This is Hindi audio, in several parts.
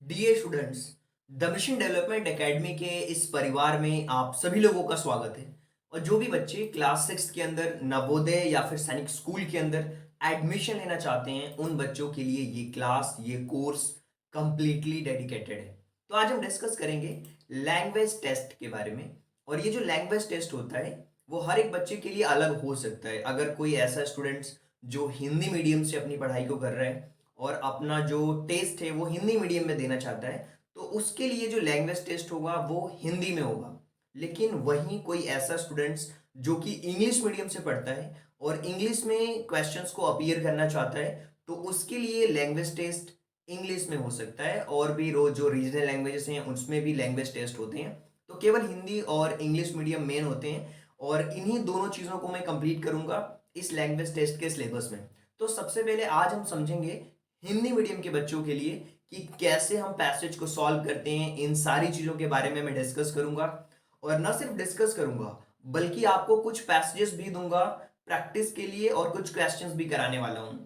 Dear students, the mission development academy के इस परिवार में आप सभी लोगों का स्वागत है। और जो भी बच्चे क्लास सिक्स के अंदर नवोदय या फिर सैनिक स्कूल के अंदर एडमिशन लेना चाहते हैं, उन बच्चों के लिए ये कोर्स कंप्लीटली डेडिकेटेड है। तो आज हम डिस्कस करेंगे लैंग्वेज टेस्ट के बारे में। और ये जो लैंग्वेज टेस्ट होता है वो हर एक बच्चे के लिए अलग हो सकता है। अगर कोई ऐसा स्टूडेंट्स जो हिंदी मीडियम से अपनी पढ़ाई को कर रहा है और अपना जो टेस्ट है वो हिंदी मीडियम में देना चाहता है, तो उसके लिए जो लैंग्वेज टेस्ट होगा वो हिंदी में होगा। लेकिन वहीं कोई ऐसा स्टूडेंट्स जो कि इंग्लिश मीडियम से पढ़ता है और इंग्लिश में क्वेश्चंस को अपीयर करना चाहता है, तो उसके लिए लैंग्वेज टेस्ट इंग्लिश में हो सकता है। और भी जो रीजनल लैंग्वेजेस हैं उसमें भी लैंग्वेज टेस्ट होते हैं। तो केवल हिंदी और इंग्लिश मीडियम मेन होते हैं, और इन्हीं दोनों चीज़ों को मैं कंप्लीट करूंगा इस लैंग्वेज टेस्ट के सिलेबस में। तो सबसे पहले आज हम समझेंगे हिंदी मीडियम के बच्चों के लिए कि कैसे हम पैसेज को सॉल्व करते हैं। इन सारी चीजों के बारे में मैं डिस्कस करूंगा, और न सिर्फ डिस्कस करूंगा बल्कि आपको कुछ पैसेजेस भी दूंगा प्रैक्टिस के लिए, और कुछ क्वेश्चंस भी कराने वाला हूं।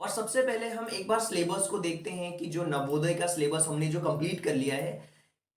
और सबसे पहले हम एक बार सिलेबस को देखते हैं कि जो नवोदय का सिलेबस हमने जो कंप्लीट कर लिया है,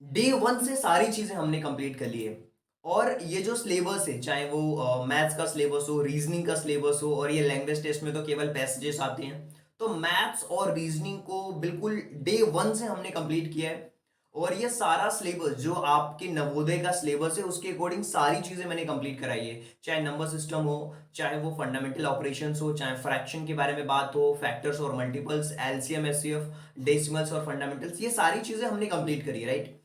डे वन से सारी चीजें हमने कंप्लीट कर ली है। और ये जो सिलेबस है, चाहे वो मैथ्स का सिलेबस हो, रीजनिंग का सिलेबस हो, और ये लैंग्वेज टेस्ट में तो केवल पैसेजेस आते हैं, तो मैथ्स और रीजनिंग को बिल्कुल डे वन से हमने कंप्लीट किया है। और ये सारा सिलेबस जो आपके नवोदय का सिलेबस है उसके अकॉर्डिंग सारी चीजें मैंने कंप्लीट कराई है। चाहे नंबर सिस्टम हो, चाहे वो फंडामेंटल ऑपरेशंस हो, चाहे फ्रैक्शन के बारे में बात हो, फैक्टर्स और मल्टीपल्स, एलसीएम एचसीएफ, डेसिमल्स और फंडामेंटल्स, ये सारी चीजें हमने कंप्लीट करी है, राइट।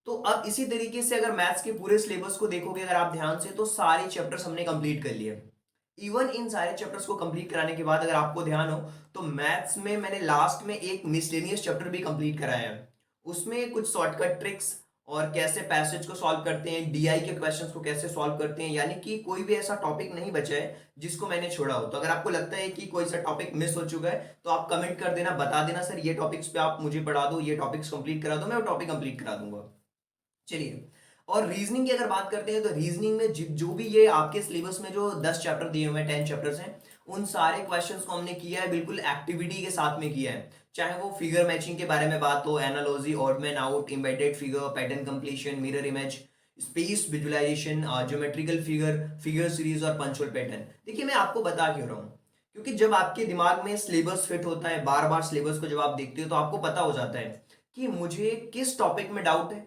तो अब इसी तरीके से अगर मैथ्स के पूरे सिलेबस को देखोगे अगर आप ध्यान से, तो सारे चैप्टर्स हमने कंप्लीट कर लिए। इवन इन सारे चैप्टर्स को कंप्लीट कराने के बाद अगर आपको ध्यान हो, तो मैथ्स में मैंने लास्ट में एक मिसलेनियस चैप्टर भी कंप्लीट कराया है। उसमें कुछ शॉर्टकट ट्रिक्स और कैसे पैसेज को सॉल्व करते हैं, डीआई के क्वेश्चंस को कैसे सॉल्व करते हैं, यानी कि कोई भी ऐसा टॉपिक नहीं बचा है जिसको मैंने छोड़ा हो। तो अगर आपको लगता है कि कोई सा टॉपिक मिस हो चुका है, तो आप कमेंट कर देना, बता देना सर ये टॉपिक्स पे आप मुझे पढ़ा दो, ये टॉपिक्स कंप्लीट करा दो, मैं वो टॉपिक कंप्लीट करा दूंगा। चलिए, और रीजनिंग की अगर बात करते हैं, तो रीजनिंग में जो भी ये आपके सिलेबस में जो 10 चैप्टर दिए हुए हैं, 10 चैप्टर्स हैं, उन सारे क्वेश्चंस को हमने किया है बिल्कुल एक्टिविटी के साथ में किया है। चाहे वो फिगर मैचिंग के बारे में बात हो, analogy, odd man out, embedded figure, pattern completion, mirror image, space visualisation, geometrical figure, figure series और पंचुअल पैटर्न। देखिए, मैं आपको बता क्यों रहा हूं, क्योंकि जब आपके दिमाग में सिलेबस फिट होता है, बार बार सिलेबस को जब आप देखते हो, तो आपको पता हो जाता है कि मुझे किस टॉपिक में डाउट है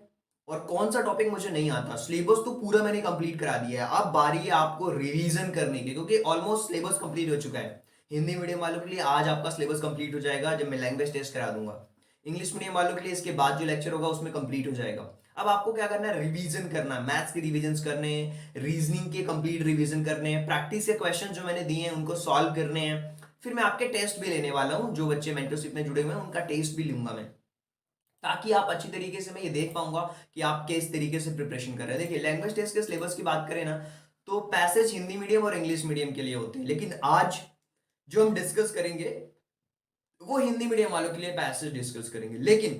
और कौन सा टॉपिक मुझे नहीं आता। सिलेबस तो पूरा मैंने कंप्लीट करा दिया है, अब बारी है आपको रिवीजन करने की, क्योंकि ऑलमोस्ट सिलेबस कंप्लीट हो चुका है। हिंदी मीडियम वालों के लिए आज आपका सिलेबस कंप्लीट हो जाएगा जब मैं लैंग्वेज टेस्ट करा दूंगा। इंग्लिश मीडियम वालों के लिए इसके बाद जो लेक्चर होगा उसमें कंप्लीट हो जाएगा। अब आपको क्या करना है, रिवीजन करना है, मैथ्स के रिवीजन करने हैं, रीजनिंग के कंप्लीट रिवीजन करने हैं, प्रैक्टिस के क्वेश्चन जो मैंने दिए हैं उनको सॉल्व करने हैं। फिर मैं आपके टेस्ट भी लेने वाला हूं, जो बच्चे मेंटरशिप में जुड़े हुए हैं उनका टेस्ट भी लूंगा मैं, ताकि आप अच्छी तरीके से मैं ये देख पाऊंगा कि आप किस तरीके से प्रिपरेशन कर रहे हैं। देखिए, लैंग्वेज टेस्ट के सिलेबस की बात करें ना, तो पैसेज हिंदी मीडियम और इंग्लिश मीडियम के लिए होते हैं, लेकिन आज जो हम डिस्कस करेंगे वो हिंदी मीडियम वालों के लिए पैसेज डिस्कस करेंगे। लेकिन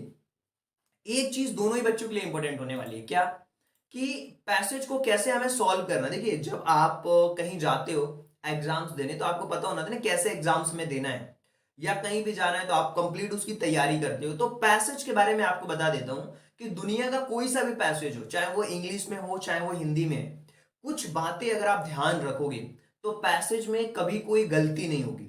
एक चीज दोनों ही बच्चों के लिए इंपॉर्टेंट होने वाली है, क्या, कि पैसेज को कैसे हमें सॉल्व करना। देखिए, जब आप कहीं जाते हो एग्जाम्स देने, तो आपको पता होना था ना कैसे एग्जाम्स में देना है, या कहीं भी जाना है तो आप कंप्लीट उसकी तैयारी करते हो। तो पैसेज के बारे में आपको बता देता हूं कि दुनिया का कोई सा भी पैसेज हो, चाहे वो इंग्लिश में हो चाहे वो हिंदी में, कुछ बातें अगर आप ध्यान रखोगे तो पैसेज में कभी कोई गलती नहीं होगी।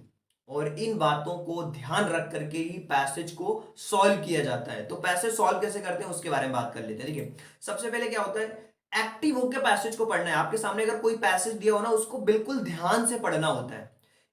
और इन बातों को ध्यान रख करके ही पैसेज को सॉल्व किया जाता है। तो पैसेज सॉल्व कैसे करते हैं उसके बारे में बात कर लेते हैं। देखिए, सबसे पहले क्या होता है, एक्टिव होकर पैसेज को पढ़ना है। आपके सामने अगर कोई पैसेज दिया हो ना, उसको बिल्कुल ध्यान से पढ़ना होता है।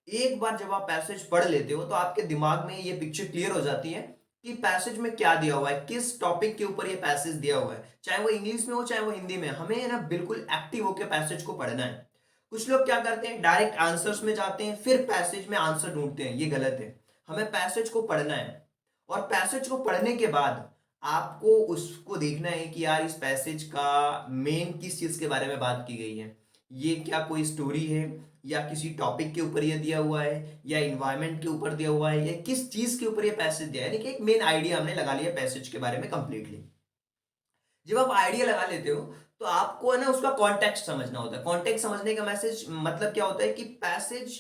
एक बार जब आप पैसेज पढ़ लेते हो तो आपके दिमाग में ये पिक्चर क्लियर हो जाती है कि पैसेज में क्या दिया हुआ है, किस टॉपिक के ऊपर ये पैसेज दिया हुआ है, चाहे वो इंग्लिश में हो चाहे वो हिंदी में। हमें ना बिल्कुल एक्टिव होकर पैसेज को पढ़ना है। कुछ लोग क्या करते हैं, डायरेक्ट आंसर्स में जाते हैं फिर पैसेज में आंसर ढूंढते हैं, ये गलत है। हमें पैसेज को पढ़ना है, और पैसेज को पढ़ने के बाद आपको उसको देखना है कि यार इस पैसेज का मेन किस चीज के बारे में बात की गई है। ये क्या कोई स्टोरी है, या किसी टॉपिक के ऊपर ये दिया हुआ है, या इन्वायरमेंट के ऊपर दिया हुआ है, या किस चीज के ऊपर ये पैसेज दिया है। यानी कि एक मेन आइडिया हमने लगा लिया पैसेज के बारे में कंप्लीटली। जब आप आइडिया लगा लेते हो, तो आपको है ना उसका कॉन्टेक्स्ट समझना होता है। कॉन्टेक्स्ट समझने का मैसेज मतलब क्या होता है कि पैसेज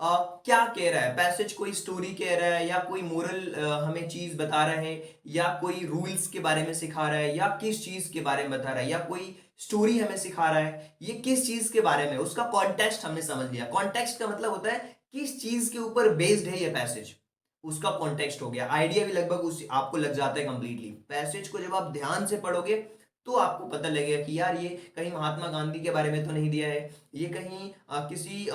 क्या कह रहा है पैसेज, कोई स्टोरी कह रहा है या कोई मोरल हमें चीज बता रहा है, या कोई रूल्स के बारे में सिखा रहा है, या किस चीज के बारे में बता रहा है, या कोई स्टोरी हमें सिखा रहा है, ये किस चीज के बारे में, उसका कॉन्टेक्स्ट हमने समझ लिया। कॉन्टेक्स्ट का मतलब होता है किस चीज के ऊपर बेस्ड है ये पैसेज, उसका कॉन्टेक्स्ट हो गया। आइडिया भी लगभग उस आपको लग जाता है कंप्लीटली। पैसेज को जब आप ध्यान से पढ़ोगे तो आपको पता लगेगा कि यार ये कहीं महात्मा गांधी के बारे में तो नहीं दिया है, ये कहीं किसी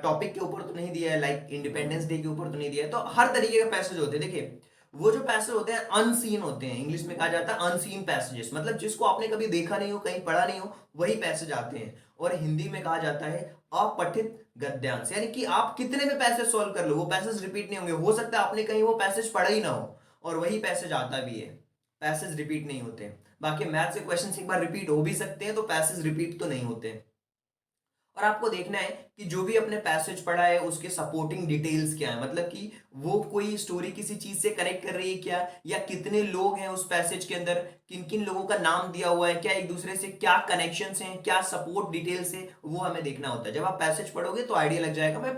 टॉपिक के ऊपर तो नहीं दिया है, लाइक इंडिपेंडेंस डे के ऊपर तो नहीं दिया है। तो हर तरीके के पैसेज होते हैं। देखिए वो जो पैसेज होते हैं अनसीन होते हैं, इंग्लिश में कहा जाता है अनसीन पैसेजेस, मतलब जिसको आपने कभी देखा नहीं हो, कहीं पढ़ा नहीं हो, वही पैसेज आते हैं। और हिंदी में कहा जाता है अपठित गद्यांश, यानी कि आप कितने में पैसेज सॉल्व कर लो वो पैसेज रिपीट नहीं होंगे। हो सकता है आपने कहीं वो पैसेज पढ़ा ही ना हो और वही पैसेज आता भी है, पैसेज रिपीट नहीं होते। बाकी मैथ्स के क्वेश्चन एक बार रिपीट हो भी सकते हैं, तो पैसेज रिपीट तो नहीं होते। और आपको देखना है कि जो भी अपने पैसेज पढ़ा है उसके सपोर्टिंग डिटेल्स क्या है, मतलब कि वो कोई स्टोरी किसी चीज से कनेक्ट कर रही है क्या, या कितने लोग हैं उस पैसेज के अंदर, किन किन लोगों का नाम दिया हुआ है, क्या एक दूसरे से क्या कनेक्शंस हैं, क्या सपोर्ट डिटेल्स है, वो हमें देखना होता है। जब आप पैसेज पढ़ोगे तो आइडिया लग जाएगा। मैं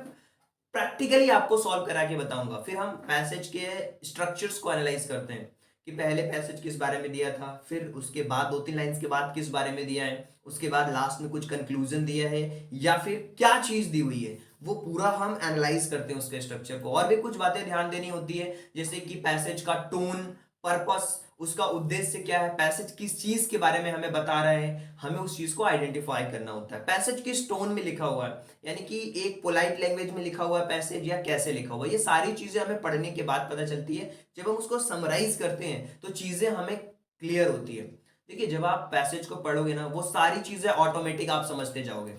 प्रैक्टिकली आपको सॉल्व करा के बताऊंगा। फिर हम पैसेज के स्ट्रक्चर्स को एनालाइज करते हैं कि पहले पैसेज किस बारे में दिया था, फिर उसके बाद 2-3 लाइंस के बाद किस बारे में दिया है, उसके बाद लास्ट में कुछ कंक्लूजन दिया है या फिर क्या चीज दी हुई है, वो पूरा हम एनालाइज करते हैं उसके स्ट्रक्चर को। और भी कुछ बातें ध्यान देनी होती है, जैसे कि पैसेज का टोन, पर्पस, उसका उद्देश्य क्या है, पैसेज किस चीज के बारे में हमें बता रहा है, हमें उस चीज को आइडेंटिफाई करना होता है। पैसेज किस टोन में लिखा हुआ है, यानी कि एक पोलाइट लैंग्वेज में लिखा हुआ है पैसेज या कैसे लिखा हुआ है, ये सारी चीजें हमें पढ़ने के बाद पता चलती है। जब हम उसको समराइज करते हैं तो चीजें हमें क्लियर होती है। देखिए जब आप पैसेज को पढ़ोगे ना, वो सारी चीजें ऑटोमेटिक आप समझते जाओगे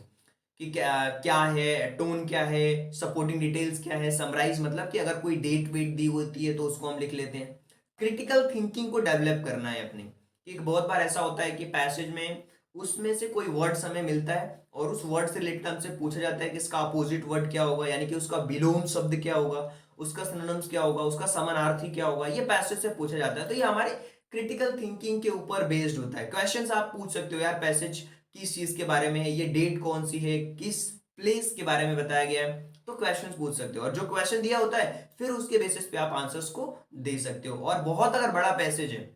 कि क्या क्या है, टोन क्या है, सपोर्टिंग डिटेल्स क्या है, समराइज मतलब कि अगर कोई डेट वेट दी होती है तो उसको हम लिख लेते हैं। क्रिटिकल थिंकिंग को डेवलप करना है अपनी। एक बहुत बार ऐसा होता है कि पैसेज में उसमें से कोई वर्ड्स हमें मिलता है और उस वर्ड से रिलेटेड हमसे पूछा जाता है कि इसका अपोजिट वर्ड क्या होगा, यानी कि उसका विलोम शब्द क्या होगा, उसका सिनोनिम्स क्या होगा, उसका समानार्थी क्या होगा, ये पैसेज से पूछा जाता है। तो ये हमारे क्रिटिकल थिंकिंग के ऊपर बेस्ड होता है। क्वेश्चंस आप पूछ सकते हो, यार पैसेज किस चीज के बारे में है, ये डेट कौन सी है, किस प्लेस के बारे में बताया गया है, तो क्वेश्चंस पूछ सकते हो। और जो क्वेश्चन दिया होता है फिर उसके बेसिस पे आप आंसर्स को दे सकते हो। और बहुत अगर बड़ा पैसेज है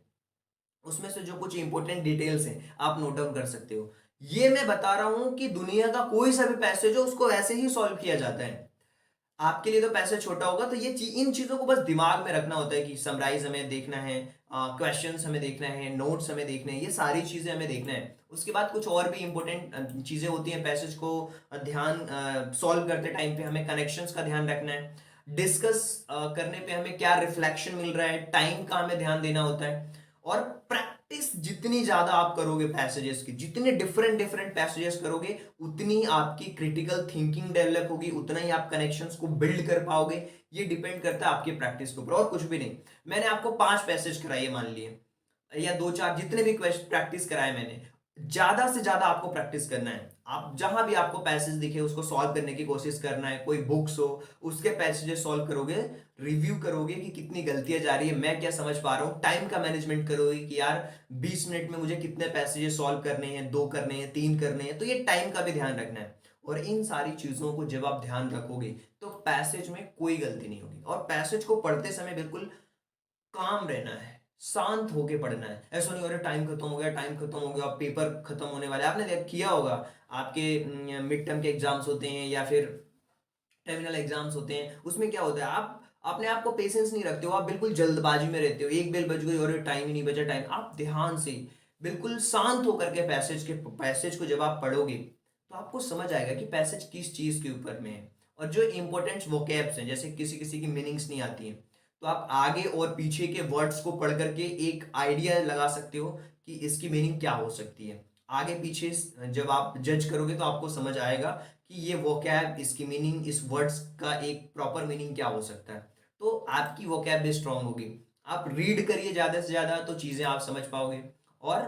उसमें से जो कुछ इंपॉर्टेंट डिटेल्स हैं आप नोट डाउन कर सकते हो। ये मैं बता रहा हूं कि दुनिया का कोई सा भी पैसेज हो उसको ऐसे ही सॉल्व किया जाता है। आपके लिए तो पैसे छोटा होगा, तो ये इन चीजों को बस दिमाग में रखना होता है कि समराइज हमें देखना है, क्वेश्चंस हमें देखना है, नोट्स हमें देखने हैं, ये सारी चीजें हमें देखना है। उसके बाद कुछ और भी इंपॉर्टेंट चीजें होती हैं पैसेज को ध्यान सॉल्व करते टाइम पे, हमें कनेक्शंस का ध्यान रखना है, डिस्कस करने पे हमें क्या रिफ्लेक्शन मिल रहा है, टाइम का हमें ध्यान देना होता है। और प्रैक्टिस जितनी ज्यादा आप करोगे पैसेजेस की, जितने डिफरेंट डिफरेंट पैसेजेस करोगे, उतनी आपकी क्रिटिकल थिंकिंग डेवलप होगी, उतना ही आप कनेक्शंस को बिल्ड कर पाओगे। ये डिपेंड करता है आपकी प्रैक्टिस के ऊपर और कुछ भी नहीं। मैंने आपको 5 पैसेज कराए मान लिए, या 2-4 जितने भी प्रैक्टिस कराए मैंने, ज्यादा से ज्यादा आपको प्रैक्टिस करना है। आप जहां भी आपको पैसेज दिखे उसको सॉल्व करने की कोशिश करना है। कोई बुक्स हो उसके पैसेजेस सॉल्व करोगे, रिव्यू करोगे कि कितनी गलतियां जा रही है, मैं क्या समझ पा रहा हूँ, टाइम का मैनेजमेंट करोगे कि यार 20 मिनट में मुझे कितने पैसेजेस सॉल्व करने हैं, 2 करने हैं, 3 करने हैं, तो ये टाइम का भी ध्यान रखना है। और इन सारी चीजों को जब आप ध्यान रखोगे तो पैसेज में कोई गलती नहीं होगी। और पैसेज को पढ़ते समय बिल्कुल काम रहना है, शांत होके पढ़ना है। ऐसा नहीं हो रहा टाइम खत्म हो गया, टाइम खत्म हो गया, पेपर खत्म होने वाले। आपने किया होगा, आपके मिड टर्म के एग्जाम्स होते हैं या फिर टर्मिनल एग्जाम्स होते हैं, उसमें क्या होता है आप अपने आप को पेशेंस नहीं रखते हो, आप बिल्कुल जल्दबाजी में रहते हो, एक बेल बज गई और टाइम ही नहीं बचा। टाइम आप ध्यान से बिल्कुल शांत होकर के पैसेज को जब आप पढ़ोगे तो आपको समझ आएगा कि पैसेज किस चीज के ऊपर में है। और जो इंपॉर्टेंट वोकैब्स हैं, जैसे किसी किसी की मीनिंग्स नहीं आती हैं, तो आप आगे और पीछे के वर्ड्स को पढ़ करके एक आइडिया लगा सकते हो कि इसकी मीनिंग क्या हो सकती है। आगे पीछे जब आप जज करोगे तो आपको समझ आएगा कि ये वोकैब, इसकी मीनिंग, इस वर्ड्स का एक प्रॉपर मीनिंग क्या हो सकता है। तो आपकी वोकैब भी स्ट्रांग होगी। आप रीड करिए ज्यादा से ज्यादा तो चीजें आप समझ पाओगे। और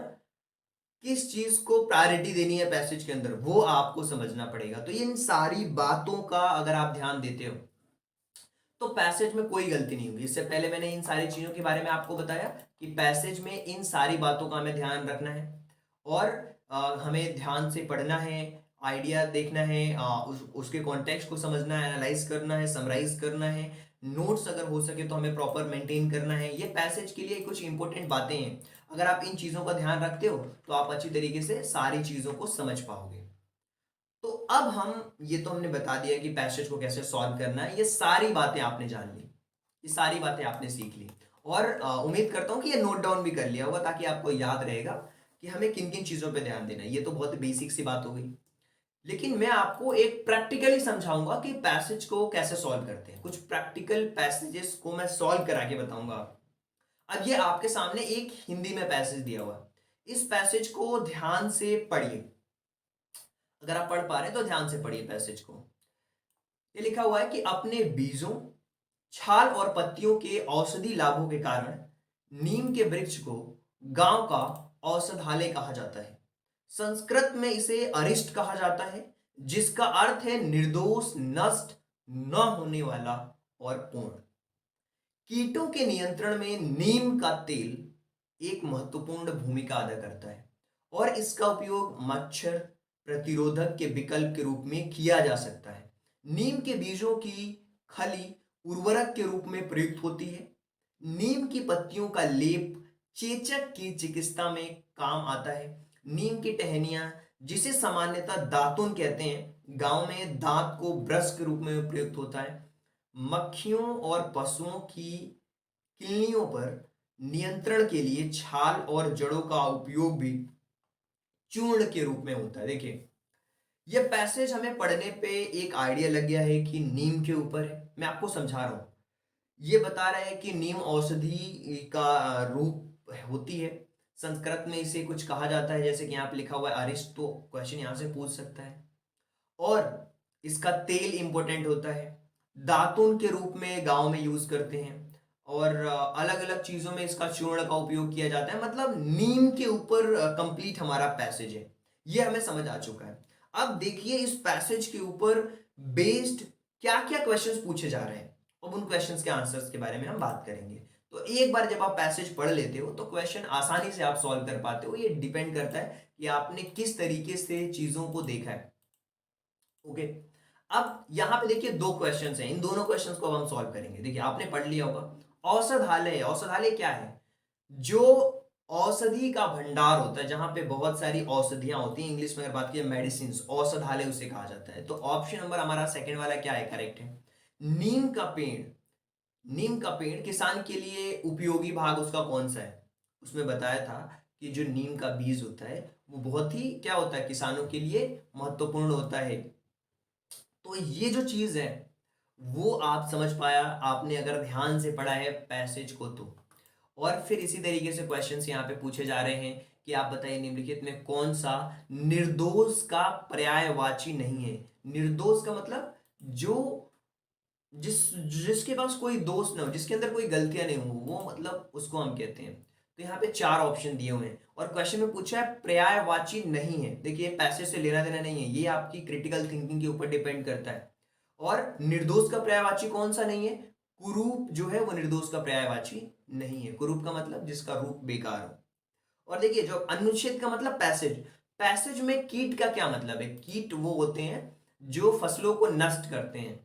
किस चीज को प्रायोरिटी देनी है पैसेज के अंदर वो आपको समझना पड़ेगा। तो इन सारी बातों का अगर आप ध्यान देते हो तो पैसेज में कोई गलती नहीं होगी। इससे पहले मैंने इन सारी चीजों के बारे में आपको बताया कि पैसेज में इन सारी बातों का हमें ध्यान रखना है और हमें ध्यान से पढ़ना है। आइडिया देखना है, उसके कॉन्टेक्स्ट को समझना है, एनालाइज करना है, समराइज करना है, नोट्स अगर हो सके तो हमें प्रॉपर मेंटेन करना है। ये पैसेज के लिए कुछ इंपॉर्टेंट बातें हैं। अगर आप इन चीज़ों का ध्यान रखते हो तो आप अच्छी तरीके से सारी चीज़ों को समझ पाओगे। तो अब हम ये तो हमने बता दिया कि पैसेज को कैसे सॉल्व करना है, ये सारी बातें आपने जान ली, ये सारी बातें आपने सीख ली। और उम्मीद करता हूँ कि ये नोट डाउन भी कर लिया होगा ताकि आपको याद रहेगा कि हमें किन किन चीज़ों पे ध्यान देना है। ये तो बहुत बेसिक सी बात हो गई, लेकिन मैं आपको एक प्रैक्टिकली समझाऊंगा कि पैसेज को कैसे सॉल्व करते हैं। कुछ प्रैक्टिकल पैसेजेस को मैं सॉल्व करा के बताऊंगा। अब ये आपके सामने एक हिंदी में पैसेज दिया हुआ है, इस पैसेज को ध्यान से पढ़िए। अगर आप पढ़ पा रहे हैं तो ध्यान से पढ़िए पैसेज को। ये लिखा हुआ है कि अपने बीजों, छाल और पत्तियों के औषधि लाभों के कारण नीम के वृक्ष को गांव का औषधालय कहा जाता है। संस्कृत में इसे अरिष्ट कहा जाता है, जिसका अर्थ है निर्दोष, नष्ट न होने वाला और पूर्ण। कीटों के नियंत्रण में नीम का तेल एक महत्वपूर्ण भूमिका अदा करता है और इसका उपयोग मच्छर प्रतिरोधक के विकल्प के रूप में किया जा सकता है। नीम के बीजों की खली उर्वरक के रूप में प्रयुक्त होती है। नीम की पत्तियों का लेप चेचक की चिकित्सा में काम आता है। नीम की टहनियां, जिसे सामान्यतः दातुन कहते हैं, गांव में दांत को ब्रश के रूप में प्रयुक्त होता है। मक्खियों और पशुओं की किलनियों पर नियंत्रण के लिए छाल और जड़ों का उपयोग भी चूर्ण के रूप में होता है। देखिए, यह पैसेज हमें पढ़ने पे एक आइडिया लग गया है कि नीम के ऊपर है। मैं आपको समझा रहा हूं। ये बता रहा है कि नीम औषधि का रूप होती है। संस्कृत में इसे कुछ कहा जाता है, जैसे कि यहाँ पे लिखा हुआ है अरिष्ट, तो क्वेश्चन यहाँ से पूछ सकता है। और इसका तेल इंपॉर्टेंट होता है, दातुन के रूप में गांव में यूज करते हैं, और अलग अलग चीजों में इसका चूर्ण का उपयोग किया जाता है। मतलब नीम के ऊपर कंप्लीट हमारा पैसेज है, ये हमें समझ आ चुका है। अब देखिए इस पैसेज के ऊपर बेस्ड क्या क्या क्वेश्चंस पूछे जा रहे हैं, अब उन क्वेश्चंस के आंसर्स के बारे में हम बात करेंगे। तो एक बार जब आप पैसेज पढ़ लेते हो तो क्वेश्चन आसानी से आप सॉल्व कर पाते हो। ये डिपेंड करता है कि आपने किस तरीके से चीजों को देखा है। ओके, अब यहां पे देखिए दो क्वेश्चंस हैं, इन दोनों क्वेश्चंस को अब हम सॉल्व करेंगे। देखिए आपने पढ़ लिया होगा औषधालय। औषधालय क्या है? जो औषधि का भंडार होता है, जहां पे बहुत सारी औषधियां होती हैं, इंग्लिश में अगर बात की मेडिसिन, औषधालय उसे कहा जाता है। तो ऑप्शन नंबर हमारा सेकंड वाला क्या है, करेक्ट है। नीम का पेड़, नीम का पेड़ किसान के लिए उपयोगी भाग उसका कौन सा है? उसमें बताया था कि जो नीम का बीज होता है वो बहुत ही क्या होता है, किसानों के लिए महत्वपूर्ण होता है। तो ये जो चीज है वो आप समझ पाया आपने अगर ध्यान से पढ़ा है पैसेज को तो। और फिर इसी तरीके से क्वेश्चंस यहाँ पे पूछे जा रहे हैं कि आप बताइए निम्नलिखित में कौन सा निर्दोष का पर्यायवाची नहीं है। निर्दोष का मतलब जो जिसके पास कोई दोष ना हो, जिसके अंदर कोई गलतियां नहीं हो, वो मतलब उसको हम कहते हैं। तो यहाँ पे चार ऑप्शन दिए हुए हैं और क्वेश्चन में पूछा है पर्यायवाची नहीं है। देखिए पैसे से लेना देना नहीं है, ये आपकी क्रिटिकल थिंकिंग के ऊपर डिपेंड करता है। और निर्दोष का पर्यायवाची कौन सा नहीं है? कुरूप जो है वो निर्दोष का पर्यायवाची नहीं है। कुरूप का मतलब जिसका रूप बेकार हो। और देखिए जो अनुच्छेद का मतलब पैसेज, पैसेज में कीट का क्या मतलब है? कीट वो होते हैं जो फसलों को नष्ट करते हैं,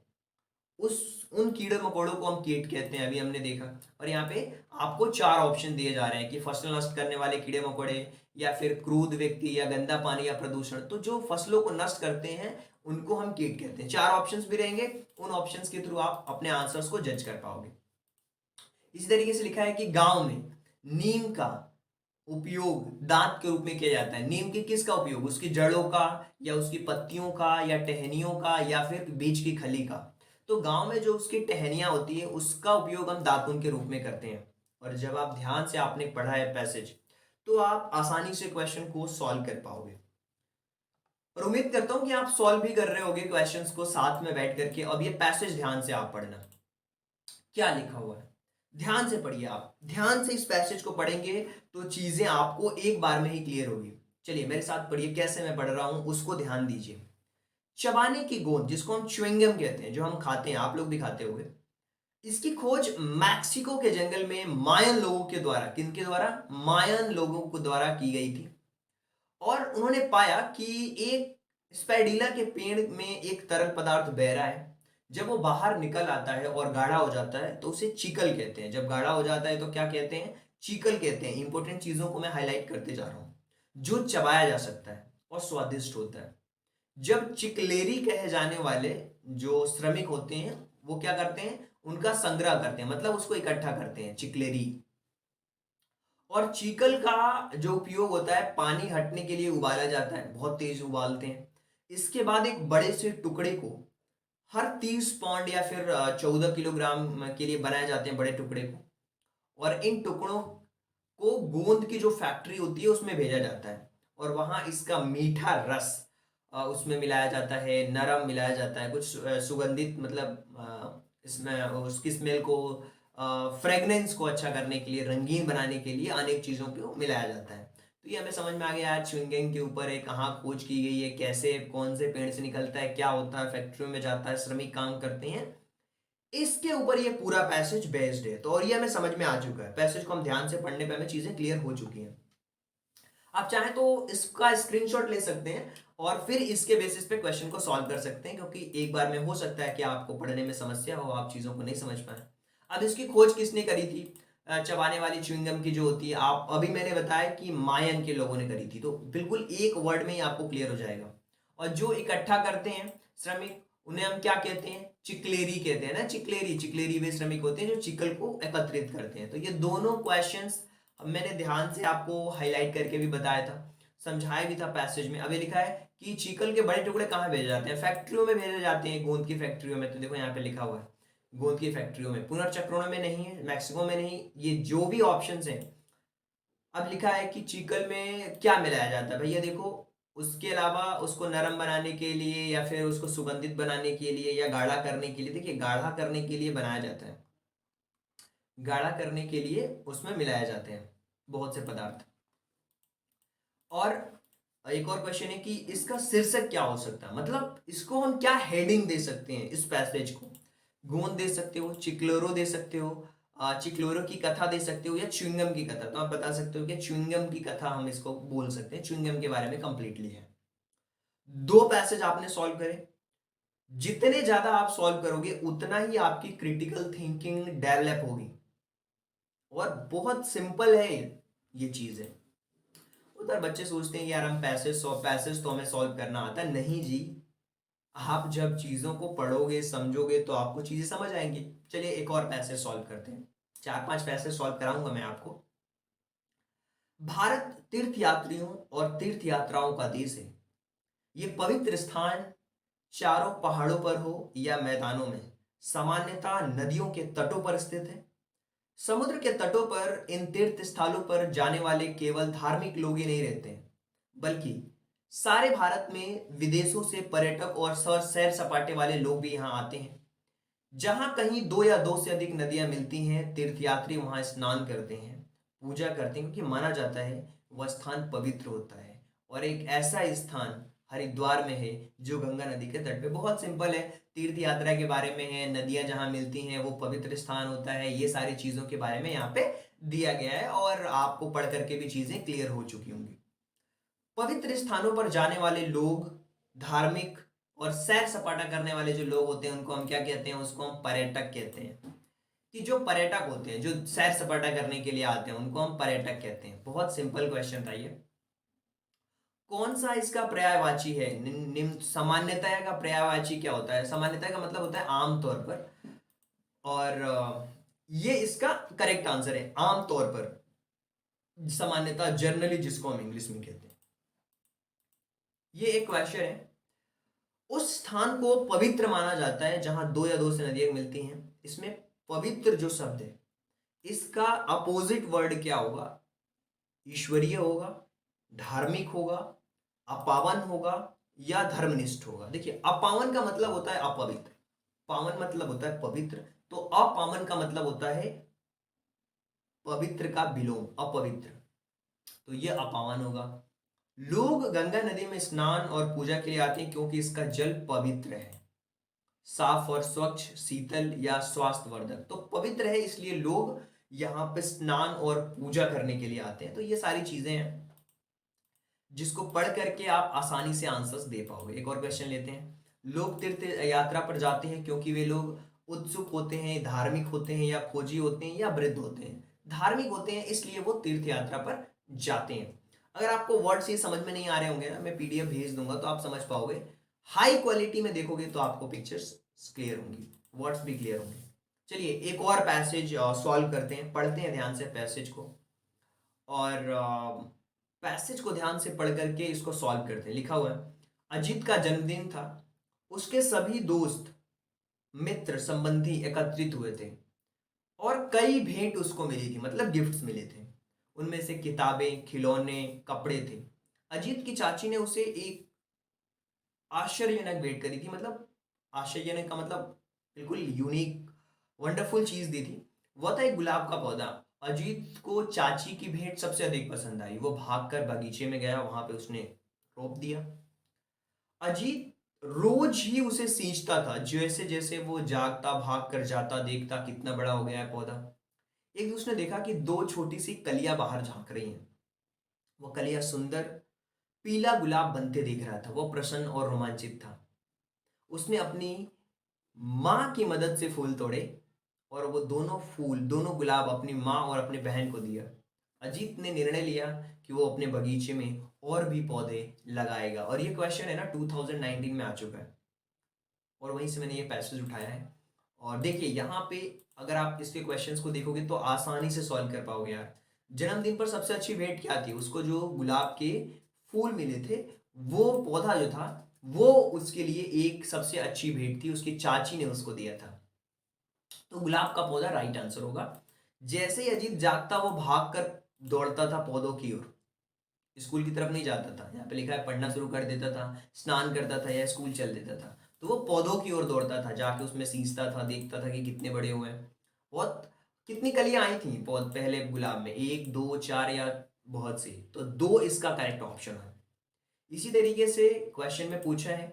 उस उन कीड़े मकोड़ों को हम कीट कहते हैं, अभी हमने देखा। और यहाँ पे आपको चार ऑप्शन दिए जा रहे हैं कि फसल नष्ट करने वाले कीड़े मकोड़े, या फिर क्रूर व्यक्ति, या गंदा पानी, या प्रदूषण। तो जो फसलों को नष्ट करते हैं उनको हम कीट कहते हैं। चार ऑप्शंस भी रहेंगे, उन ऑप्शंस के थ्रू आप अपने आंसर्स को जज कर पाओगे। इसी तरीके से लिखा है कि गांव में नीम का उपयोग दांत के रूप में किया जाता है। नीम के किसका उपयोग? उसकी जड़ों का, या उसकी पत्तियों का, या टहनियों का, या फिर बीज की खली का। तो गांव में जो उसकी टहनियां होती है उसका उपयोग हम दातुन के रूप में करते हैं। और जब आप ध्यान से आपने पढ़ा है पैसेज तो आप आसानी से क्वेश्चन को सॉल्व कर पाओगे। और उम्मीद करता हूं कि आप सॉल्व भी कर रहे होगे क्वेश्चंस को साथ में बैठ करके। अब ये पैसेज ध्यान से आप पढ़ना, क्या लिखा हुआ है ध्यान से पढ़िए। आप ध्यान से इस पैसेज को पढ़ेंगे तो चीजें आपको एक बार में ही क्लियर होगी। चलिए मेरे साथ पढ़िए, कैसे मैं पढ़ रहा हूं उसको ध्यान दीजिए। चबाने की गोंद, जिसको हम च्युइंगम कहते हैं, जो हम खाते हैं, आप लोग भी खाते होंगे, इसकी खोज मैक्सिको के जंगल में मायन लोगों के द्वारा, किनके द्वारा? मायन लोगों को द्वारा की गई थी। और उन्होंने पाया कि एक स्पाइडिला के पेड़ में एक तरल पदार्थ बह रहा है। जब वो बाहर निकल आता है और गाढ़ा हो जाता है तो उसे चीकल कहते हैं। जब गाढ़ा हो जाता है तो क्या कहते हैं? चीकल कहते हैं। इंपॉर्टेंट चीजों को मैं हाईलाइट करते जा रहा हूं। जो चबाया जा सकता है और स्वादिष्ट होता है। जब चिकलेरी कहे जाने वाले जो श्रमिक होते हैं वो क्या करते हैं? उनका संग्रह करते हैं, मतलब उसको इकट्ठा करते हैं, चिकलेरी। और चीकल का जो उपयोग होता है पानी हटने के लिए उबाला जाता है, बहुत तेज उबालते हैं। इसके बाद एक बड़े से टुकड़े को हर 30 पाउंड या फिर 14 किलोग्राम के लिए बनाए जाते हैं, बड़े टुकड़े को। और इन टुकड़ों को गोंद की जो फैक्ट्री होती है उसमें भेजा जाता है। और वहां इसका मीठा रस उसमें मिलाया जाता है, नरम मिलाया जाता है, कुछ सुगंधित, मतलब इसमें उसकी स्मेल को, फ्रेगनेंस को अच्छा करने के लिए, रंगीन बनाने के लिए अनेक चीज़ों को मिलाया जाता है। तो ये हमें समझ में आ गया आज च्युइंगम के ऊपर है, कहाँ खोज की गई है, कैसे, कौन से पेड़ से निकलता है, क्या होता है, फैक्ट्रियों में जाता है, श्रमिक काम करते हैं। इसके ऊपर ये पूरा पैसेज बेस्ड है। तो और ये हमें समझ में आ चुका है, पैसेज को हम ध्यान से पढ़ने पे हमें चीजें क्लियर हो चुकी हैं। आप चाहें तो इसका स्क्रीनशॉट ले सकते हैं और फिर इसके बेसिस पे क्वेश्चन को सॉल्व कर सकते हैं, क्योंकि एक बार में हो सकता है कि आपको पढ़ने में समस्या हो, आप चीजों को नहीं समझ पाए। अब इसकी खोज किसने करी थी? चबाने वाली च्युइंगम की जो होती है, आप अभी मैंने बताया कि मायन के लोगों ने करी थी। तो बिल्कुल एक वर्ड में ही आपको क्लियर हो जाएगा। और जो इकट्ठा करते हैं श्रमिक, उन्हें हम क्या कहते हैं? चिकलेरी कहते हैं ना। चिकलेरी, चिकलेरी वे श्रमिक होते हैं जो चिकल को एकत्रित करते हैं। तो ये दोनों क्वेश्चंस अब मैंने ध्यान से आपको हाईलाइट करके भी बताया था, समझाया भी था पैसेज में। अभी लिखा है कि चीकल के बड़े टुकड़े कहाँ भेजे जाते हैं? फैक्ट्रियों में भेजे जाते हैं, गोंद की फैक्ट्रियों में। तो देखो यहाँ पे लिखा हुआ है गोंद की फैक्ट्रियों में, पुनर्चक्रणों में नहीं है, मैक्सिको में नहीं, ये जो भी ऑप्शन हैं। अब लिखा है कि चीकल में क्या मिलाया जाता है भैया, देखो, उसके अलावा उसको नरम बनाने के लिए या फिर उसको सुगंधित बनाने के लिए या गाढ़ा करने के लिए, देखिए गाढ़ा करने के लिए बनाया जाता है, गाढ़ा करने के लिए उसमें मिलाए जाते हैं बहुत से पदार्थ। और एक और क्वेश्चन है कि इसका शीर्षक क्या हो सकता है, मतलब इसको हम क्या हेडिंग दे सकते हैं इस पैसेज को? गोंद दे सकते हो, चिक्लोरो दे सकते हो, चिक्लोरो की कथा दे सकते हो, या च्युइंगम की कथा। तो आप बता सकते हो कि च्युइंगम की कथा हम इसको बोल सकते हैं, च्युइंगम के बारे में कंप्लीटली है। दो पैसेज आपने सॉल्व करे। जितने ज्यादा आप सॉल्व करोगे उतना ही आपकी क्रिटिकल थिंकिंग डेवलप होगी। और बहुत सिंपल है ये चीज है। उधर बच्चे सोचते हैं कि यार हम पैसेज तो हमें सॉल्व करना आता है। नहीं जी, आप जब चीजों को पढ़ोगे समझोगे तो आपको चीजें समझ आएंगी। चलिए एक और पैसेज सॉल्व करते हैं, 4-5 पैसेज सॉल्व कराऊंगा मैं आपको। भारत तीर्थ यात्रियों और तीर्थ यात्राओं का देश है। ये पवित्र स्थान चारों पहाड़ों पर हो या मैदानों में, सामान्यतः नदियों के तटों पर स्थित है। समुद्र के तटों पर इन तीर्थ स्थलों पर जाने वाले केवल धार्मिक लोग ही नहीं रहते हैं, बल्कि सारे भारत में विदेशों से पर्यटक और सैर सपाटे वाले लोग भी यहाँ आते हैं। जहां कहीं दो या दो से अधिक नदियां मिलती हैं, तीर्थयात्री वहां स्नान करते हैं, पूजा करते हैं, क्योंकि माना जाता है वह स्थान पवित्र होता है। और एक ऐसा स्थान हरिद्वार में है जो गंगा नदी के तट पे, बहुत सिंपल है, तीर्थ यात्रा के बारे में है, नदियां जहां मिलती हैं वो पवित्र स्थान होता है, ये सारी चीजों के बारे में यहाँ पे दिया गया है। और आपको पढ़ करके भी चीजें क्लियर हो चुकी होंगी। पवित्र स्थानों पर जाने वाले लोग, धार्मिक और सैर सपाटा करने वाले जो लोग होते हैं उनको हम क्या कहते हैं? उसको हम पर्यटक कहते हैं। कि जो पर्यटक होते हैं, जो सैर सपाटा करने के लिए आते हैं, उनको हम पर्यटक कहते हैं। बहुत सिंपल क्वेश्चन था ये। कौन सा इसका पर्यायवाची है? निम्न सामान्यतया का पर्यायवाची क्या होता है? सामान्यतया का मतलब होता है आमतौर पर। और ये इसका करेक्ट आंसर है, आमतौर पर, सामान्यतः, जर्नली, जिसको हम इंग्लिश में कहते हैं। ये एक क्वेश्चन है। उस स्थान को पवित्र माना जाता है जहां दो या दो से नदियां मिलती हैं। इसमें पवित्र जो शब्द है, इसका अपोजिट वर्ड क्या होगा? ईश्वरीय होगा, धार्मिक होगा, अपावन होगा, या धर्मनिष्ठ होगा। देखिए, अपावन का मतलब होता है अपवित्र, पावन मतलब होता है पवित्र, तो अपावन का मतलब होता है पवित्र का विलोम, अपवित्र। तो ये अपावन होगा। लोग गंगा नदी में स्नान और पूजा के लिए आते हैं क्योंकि इसका जल पवित्र है, साफ और स्वच्छ, शीतल या स्वास्थ्यवर्धक। तो पवित्र है इसलिए लोग यहाँ पे स्नान और पूजा करने के लिए आते हैं। तो ये सारी चीजें हैं। जिसको पढ़ करके आप आसानी से आंसर्स दे पाओगे। एक और क्वेश्चन लेते हैं। लोग तीर्थ यात्रा पर जाते हैं क्योंकि वे लोग उत्सुक होते हैं, धार्मिक होते हैं, या खोजी होते हैं, या वृद्ध होते हैं। धार्मिक होते हैं इसलिए वो तीर्थ यात्रा पर जाते हैं। अगर आपको वर्ड्स ये समझ में नहीं आ रहे होंगे ना, मैं पीडीएफ भेज दूंगा तो आप समझ पाओगे। हाई क्वालिटी में देखोगे तो आपको पिक्चर्स क्लियर होंगी, वर्ड्स भी क्लियर होंगे। चलिए एक और पैसेज सॉल्व करते हैं, पढ़ते हैं ध्यान से पैसेज को, और पैसेज को ध्यान से पढ़ करके इसको सॉल्व करते हैं। लिखा हुआ है, अजीत का जन्मदिन था। उसके सभी दोस्त, मित्र, संबंधी एकत्रित हुए थे और कई भेंट उसको मिली थी, मतलब गिफ्ट्स मिले थे। उनमें से किताबें, खिलौने, कपड़े थे। अजीत की चाची ने उसे एक आश्चर्यजनक भेंट करी थी, मतलब आश्चर्यजनक का मतलब बिल्कुल यूनिक, वंडरफुल चीज दी थी। वह था एक गुलाब का पौधा। अजीत को चाची की भेंट सबसे अधिक पसंद आई। वो भागकर बगीचे में गया, वहां पे उसने रोप दिया। अजीत रोज ही उसे सींचता था, जैसे जैसे वो जागता, भाग कर जाता, देखता कितना बड़ा हो गया है पौधा। एक दिन उसने देखा कि दो छोटी सी कलियां बाहर झांक रही हैं। वो कलियां सुंदर पीला गुलाब बनते दिख रहा था। वो प्रसन्न और रोमांचित था। उसने अपनी माँ की मदद से फूल तोड़े और वो दोनों फूल, दोनों गुलाब अपनी माँ और अपनी बहन को दिया। अजीत ने निर्णय लिया कि वो अपने बगीचे में और भी पौधे लगाएगा। और ये क्वेश्चन है ना 2019 में आ चुका है, और वहीं से मैंने ये पैसेज उठाया है। और देखिए यहाँ पे अगर आप इसके क्वेश्चंस को देखोगे तो आसानी से सॉल्व कर पाओगे यार। जन्मदिन पर सबसे अच्छी भेंट क्या थी? उसको जो गुलाब के फूल मिले थे, वो पौधा जो था वो उसके लिए एक सबसे अच्छी भेंट थी, उसकी चाची ने उसको दिया था। तो गुलाब का पौधा राइट आंसर होगा। जैसे ही अजीत जागता वो भागकर दौड़ता था पौधों की ओर। स्कूल की तरफ नहीं जाता था, यहाँ पे लिखा है पढ़ना शुरू कर देता था, स्नान करता था या स्कूल चल देता था। तो वो पौधों की ओर दौड़ता था, जाके उसमें सींचता था, देखता था कि कितने बड़े हुए हैं। बहुत, कितनी कलियां आई थी पौध पहले गुलाब में? एक, दो, चार, या बहुत सी? तो दो इसका करेक्ट ऑप्शन है। इसी तरीके से क्वेश्चन में पूछा है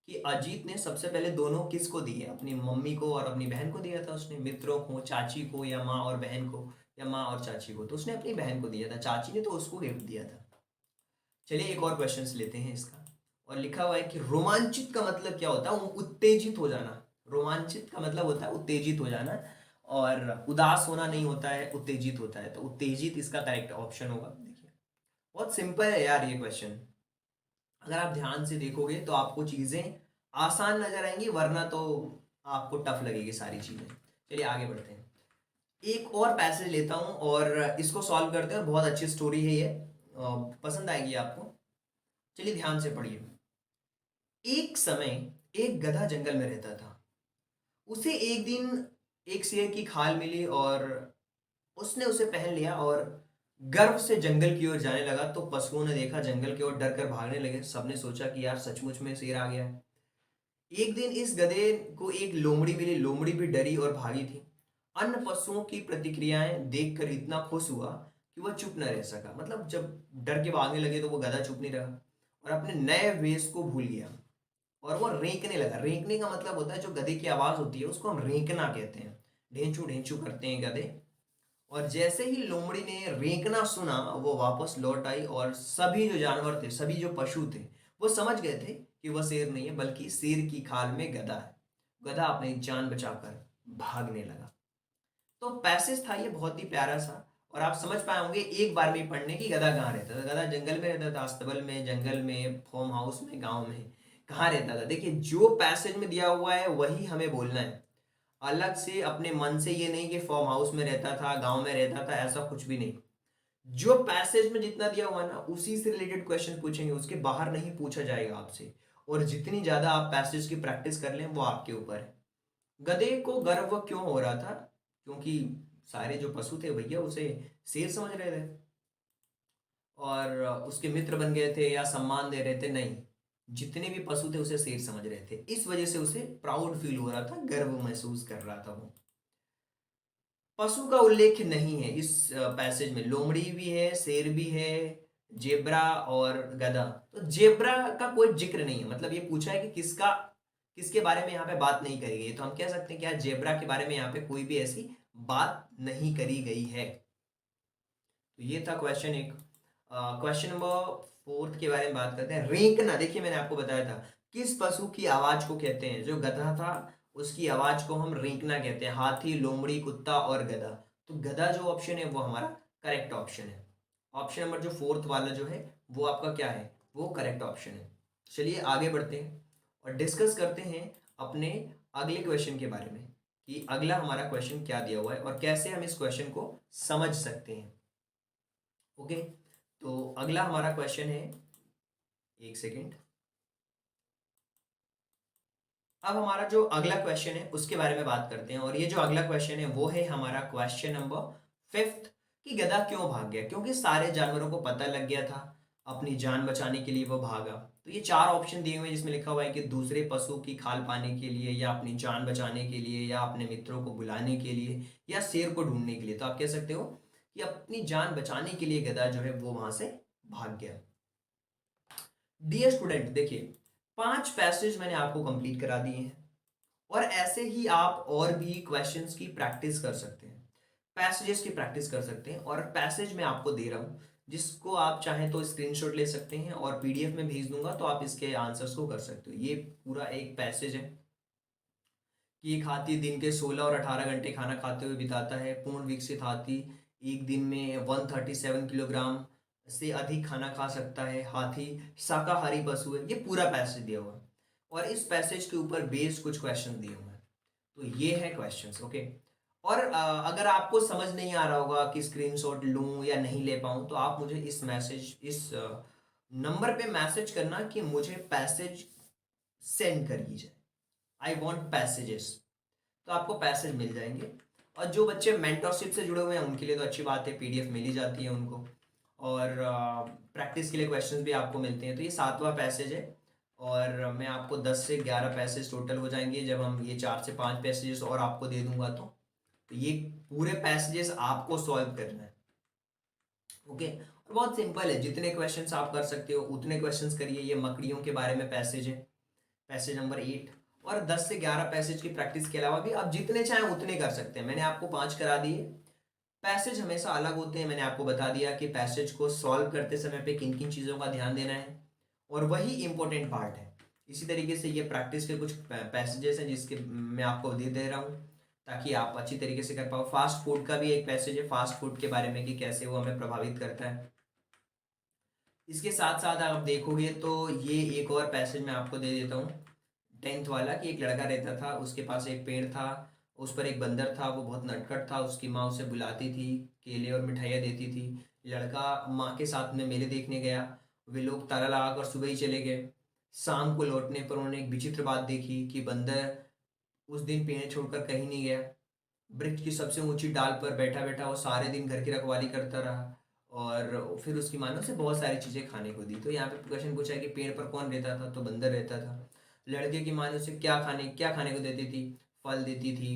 कि अजीत ने सबसे पहले दोनों किसको दिए? अपनी मम्मी को और अपनी बहन को दिया था उसने, मित्रों को, चाची को, या माँ और बहन को, या माँ और चाची को? तो उसने अपनी बहन को दिया था, चाची ने तो उसको गिफ्ट दिया था। चलिए एक और क्वेश्चन लेते हैं इसका। और लिखा हुआ है कि रोमांचित का मतलब क्या होता है? उत्तेजित हो जाना। रोमांचित का मतलब होता है उत्तेजित हो जाना, और उदास होना नहीं होता है, उत्तेजित होता है। तो उत्तेजित इसका करेक्ट ऑप्शन होगा। देखिए बहुत सिंपल है यार ये क्वेश्चन। अगर आप ध्यान से देखोगे तो आपको चीजें आसान नजर आएंगी, वरना तो आपको टफ लगेगी सारी चीजें। चलिए आगे बढ़ते हैं। एक और पैसेज लेता हूं और इसको सॉल्व करते हैं। बहुत अच्छी स्टोरी है ये, पसंद आएगी आपको। चलिए ध्यान से पढ़िए। एक समय एक गधा जंगल में रहता था। उसे एक दिन एक शेर की खाल मिली और उसने उसे पहन लिया और गर्व से जंगल की ओर जाने लगा। तो पशुओं ने देखा, जंगल की ओर डर कर भागने लगे। सबने सोचा कि यार सचमुच में शेर आ गया है। एक दिन इस गधे को एक लोमड़ी मिली। लोमड़ी भी डरी और भागी थी। अन्य पशुओं की प्रतिक्रियाएं देखकर इतना खुश हुआ कि वह चुप न रह सका। मतलब जब डर के भागने लगे तो वो गधा चुप नहीं रहा और अपने नए वेश को भूल गया, और वो रेंकने लगा। रेंकने का मतलब होता है जो गधे की आवाज होती है उसको हम रेंकना कहते हैं। ढेंचू ढेंचू करते हैं गधे। और जैसे ही लोमड़ी ने रेंकना सुना वो वापस लौट आई, और सभी जो जानवर थे, सभी जो पशु थे, वो समझ गए थे कि वह शेर नहीं है बल्कि शेर की खाल में गधा है। गधा अपनी जान बचाकर भागने लगा। तो पैसेज था ये बहुत ही प्यारा सा, और आप समझ पाए होंगे एक बार में पढ़ने की। गधा कहाँ रहता था? गधा जंगल में रहता था, अस्तबल में, जंगल में, फार्म हाउस में, गांव में, कहाँ रहता था? देखिए जो पैसेज में दिया हुआ है वही हमें बोलना है। अलग से अपने मन से ये नहीं कि फार्म हाउस में रहता था, गांव में रहता था, ऐसा कुछ भी नहीं। जो पैसेज में जितना दिया हुआ है ना उसी से रिलेटेड क्वेश्चन पूछेंगे, उसके बाहर नहीं पूछा जाएगा आपसे। और जितनी ज्यादा आप पैसेज की प्रैक्टिस कर लें वो आपके ऊपर है। गधे को गर्व क्यों हो रहा था? क्योंकि सारे जो पशु थे भैया उसे शेर समझ रहे थे और उसके मित्र बन गए थे या सम्मान दे रहे थे। नहीं, जितने भी पशु थे उसे शेर समझ रहे थे। इस वजह से उसे प्राउड फील हो रहा था, गर्व महसूस कर रहा था वो। पशु का उल्लेख नहीं है इस पैसेज में। लोमड़ी भी है, शेर भी है, जेब्रा और गधा। तो जेब्रा का कोई जिक्र नहीं है। मतलब ये पूछा है कि किसका, किसके बारे में यहाँ पे बात नहीं करी गई है। तो हम कह सकते हैं कि यार जेब्रा के बारे में यहाँ पे कोई भी ऐसी बात नहीं करी गई है। तो ये था क्वेश्चन एक। क्वेश्चन नंबर फोर्थ के बारे में बात करते हैं, रेंकना। देखिए मैंने आपको बताया था किस पशु की आवाज को कहते हैं, जो गधा था उसकी आवाज को हम रेंकना कहते हैं, हाथी, लोमड़ी, कुत्ता और गधा। तो गधा जो ऑप्शन है वो हमारा करेक्ट ऑप्शन है। ऑप्शन नंबर जो फोर्थ वाला जो है वो आपका क्या है, वो करेक्ट ऑप्शन है। चलिए आगे बढ़ते हैं और डिस्कस करते हैं अपने अगले क्वेश्चन के बारे में कि अगला हमारा क्वेश्चन क्या दिया हुआ है और कैसे हम इस क्वेश्चन को समझ सकते हैं। ओके, तो अगला हमारा क्वेश्चन है, एक सेकेंड। अब हमारा जो अगला क्वेश्चन है उसके बारे में बात करते हैं और ये जो अगला क्वेश्चन है वो है हमारा क्वेश्चन नंबर फिफ्थ, कि गधा क्यों भाग गया? क्योंकि सारे जानवरों को पता लग गया था, अपनी जान बचाने के लिए वो भागा। तो ये चार ऑप्शन दिए हुए हैं जिसमें लिखा हुआ है कि दूसरे पशु की खाल पाने के लिए, या अपनी जान बचाने के लिए, या अपने मित्रों को बुलाने के लिए, या शेर को ढूंढने के लिए। तो आप कह सकते हो कि अपनी जान बचाने के लिए गधा जो है वो वहां से भाग गया। डियर स्टूडेंट, देखिए 5 पैसेज मैंने आपको कंप्लीट करा दिए हैं और ऐसे ही आप और भी क्वेश्चंस की प्रैक्टिस कर सकते हैं, पैसेजेस की प्रैक्टिस कर सकते हैं। और पैसेज मैं आपको दे रहा हूं जिसको आप चाहें तो स्क्रीनशॉट ले सकते हैं और पीडीएफ में भेज दूंगा, तो आप इसके आंसर्स को कर सकते हो। ये पूरा एक पैसेज है कि एक हाथी दिन के 16 और 18 घंटे खाना खाते हुए बिताता है। पूर्ण विकसित हाथी एक दिन में 137 किलोग्राम से अधिक खाना खा सकता है। हाथी शाकाहारी पशु है। ये पूरा पैसेज दिया हुआ है और इस पैसेज के ऊपर बेस्ड कुछ क्वेश्चन दिए हुए हैं। तो ये है क्वेश्चंस। ओके, और अगर आपको समझ नहीं आ रहा होगा कि स्क्रीनशॉट लूं या नहीं ले पाऊं, तो आप मुझे इस नंबर पे मैसेज करना कि मुझे पैसेज सेंड कर दीजिए, आई वॉन्ट पैसेजेस। तो आपको पैसेज मिल जाएंगे। और जो बच्चे मेंटरशिप से जुड़े हुए हैं उनके लिए तो अच्छी बात है, पीडीएफ मिल ही जाती है उनको। और प्रैक्टिस के लिए क्वेश्चंस भी आपको मिलते हैं। तो ये 7वां पैसेज है और मैं आपको 10 से 11 पैसेज टोटल हो जाएंगे जब हम ये 4 से 5 पैसेजेस और आपको दे दूंगा। तो ये पूरे पैसेजेस आपको सॉल्व करना है। ओके, और बहुत सिंपल है, जितने क्वेश्चंस आप कर सकते हो उतने क्वेश्चंस करिए। ये मकड़ियों के बारे में पैसेज है, पैसेज नंबर 8। और 10 से 11 पैसेज की प्रैक्टिस के अलावा भी आप जितने चाहें उतने कर सकते हैं। मैंने आपको 5 करा दिए। पैसेज हमेशा अलग होते हैं, मैंने आपको बता दिया कि पैसेज को सॉल्व करते समय पे किन किन चीज़ों का ध्यान देना है और वही इंपॉर्टेंट पार्ट है। इसी तरीके से ये प्रैक्टिस के कुछ पैसेजेस हैं जिसके मैं आपको दे रहा हूँ ताकि आप अच्छी तरीके से कर पाओ। फास्ट फूड का भी एक पैसेज है, फास्ट फूड के बारे में कि कैसे वो हमें प्रभावित करता है। इसके साथ साथ आप देखोगे तो ये एक और पैसेज मैं आपको दे देता हूँ, 10th वाला, कि एक लड़का रहता था, उसके पास एक पेड़ था, उस पर एक बंदर था, वो बहुत नटखट था। उसकी माँ उसे बुलाती थी, केले और मिठाइयाँ देती थी। लड़का माँ के साथ में मेले देखने गया। वे लोग ताला लगाकर सुबह ही चले गए। शाम को लौटने पर उन्होंने एक विचित्र बात देखी कि बंदर उस दिन पेड़ छोड़कर कहीं नहीं गया। वृक्ष की सबसे ऊंची डाल पर बैठा बैठा वो सारे दिन घर की रखवाली करता रहा और फिर उसकी माँ ने उसे बहुत सारी चीज़ें खाने को दी। तो यहाँ पे क्वेश्चन पूछा है कि पेड़ पर कौन रहता था, तो बंदर रहता था। लड़के की माँ ने उसे क्या खाने को देती थी? फल देती थी,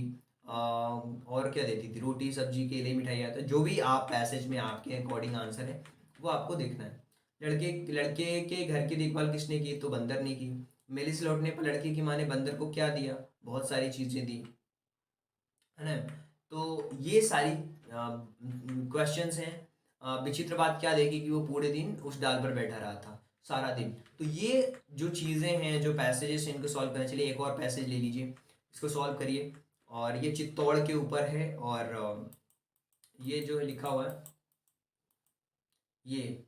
और क्या देती थी? रोटी, सब्जी, केले, मिठाइयाँ। तो जो भी आप पैसेज में आपके अकॉर्डिंग आंसर है वो आपको देखना है। लड़के लड़के के घर की देखभाल किसने की? तो बंदर ने की। मेले से लौटने पर लड़के की माँ ने बंदर को क्या दिया? बहुत सारी चीज़ें दी, है ना। तो ये सारी क्वेश्चंस हैं। विचित्र बात क्या देखी? कि वो पूरे दिन उस डाल पर बैठा रहा था, सारा दिन। तो ये जो चीज़ें हैं, जो पैसेजेस हैं, इनको सॉल्व करना। चलिए एक और पैसेज ले लीजिए, इसको सॉल्व करिए। और ये चित्तौड़ के ऊपर है और ये जो है लिखा हुआ है ये।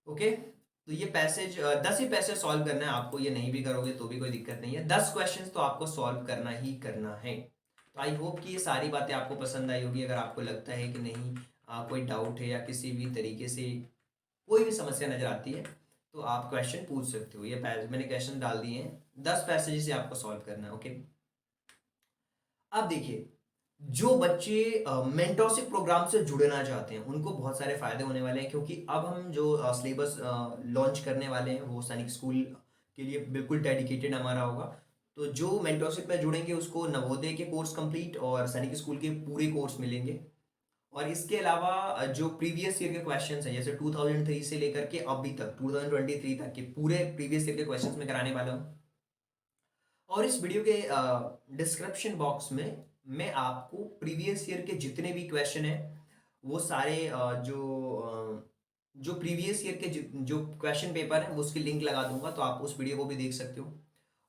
ओके, तो ये पैसेज 10 ही पैसेज सॉल्व करना है आपको। ये नहीं भी करोगे तो भी कोई दिक्कत नहीं है, 10 क्वेश्चंस तो आपको सॉल्व करना ही करना है। तो आई होप कि ये सारी बातें आपको पसंद आई होगी। अगर आपको लगता है कि नहीं, कोई डाउट है या किसी भी तरीके से कोई भी समस्या नजर आती है, तो आप क्वेश्चन पूछ सकते हो। ये मैंने क्वेश्चन डाल दिए हैं, 10 पैसेज से आपको सॉल्व करना है। ओके, अब देखिए, जो बच्चे मेंटरशिप प्रोग्राम से जुड़ना चाहते हैं उनको बहुत सारे फायदे होने वाले हैं, क्योंकि अब हम जो सिलेबस लॉन्च करने वाले हैं वो सैनिक स्कूल के लिए बिल्कुल डेडिकेटेड हमारा होगा। तो जो मेंटरशिप में जुड़ेंगे उसको नवोदय के कोर्स कंप्लीट और सैनिक स्कूल के पूरे कोर्स मिलेंगे। और इसके अलावा जो प्रीवियस ईयर के क्वेश्चंस हैं, जैसे 2003 से लेकर के अभी तक 2023 तक के पूरे प्रीवियस ईयर के क्वेश्चंस में कराने वाला हूँ। और इस वीडियो के डिस्क्रिप्शन बॉक्स में मैं आपको प्रीवियस ईयर के जितने भी क्वेश्चन हैं वो सारे जो जो प्रीवियस ईयर के जो क्वेश्चन पेपर है वो उसकी लिंक लगा दूंगा, तो आप उस वीडियो को भी देख सकते हो।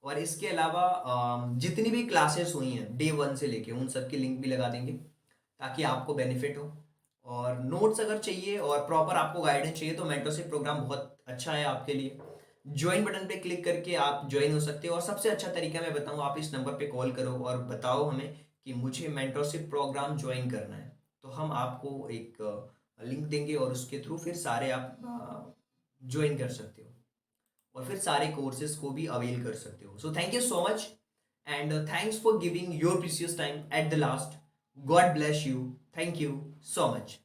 और इसके अलावा जितनी भी क्लासेस हुई हैं डे 1 से लेके, उन सब की लिंक भी लगा देंगे ताकि आपको बेनिफिट हो। और नोट्स अगर चाहिए और प्रॉपर आपको गाइडेंस चाहिए तो मेंटरशिप प्रोग्राम बहुत अच्छा है आपके लिए। ज्वाइन बटन पे क्लिक करके आप ज्वाइन हो सकते हो, और सबसे अच्छा तरीका मैं बताऊँ, आप इस नंबर पे कॉल करो और बताओ हमें कि मुझे मेंटरशिप प्रोग्राम ज्वाइन करना है, तो हम आपको एक लिंक देंगे और उसके थ्रू फिर सारे आप ज्वाइन कर सकते हो और फिर सारे कोर्सेज को भी अवेल कर सकते हो। So thank you so much and thanks for giving your precious time at the last. God bless you. Thank you so much.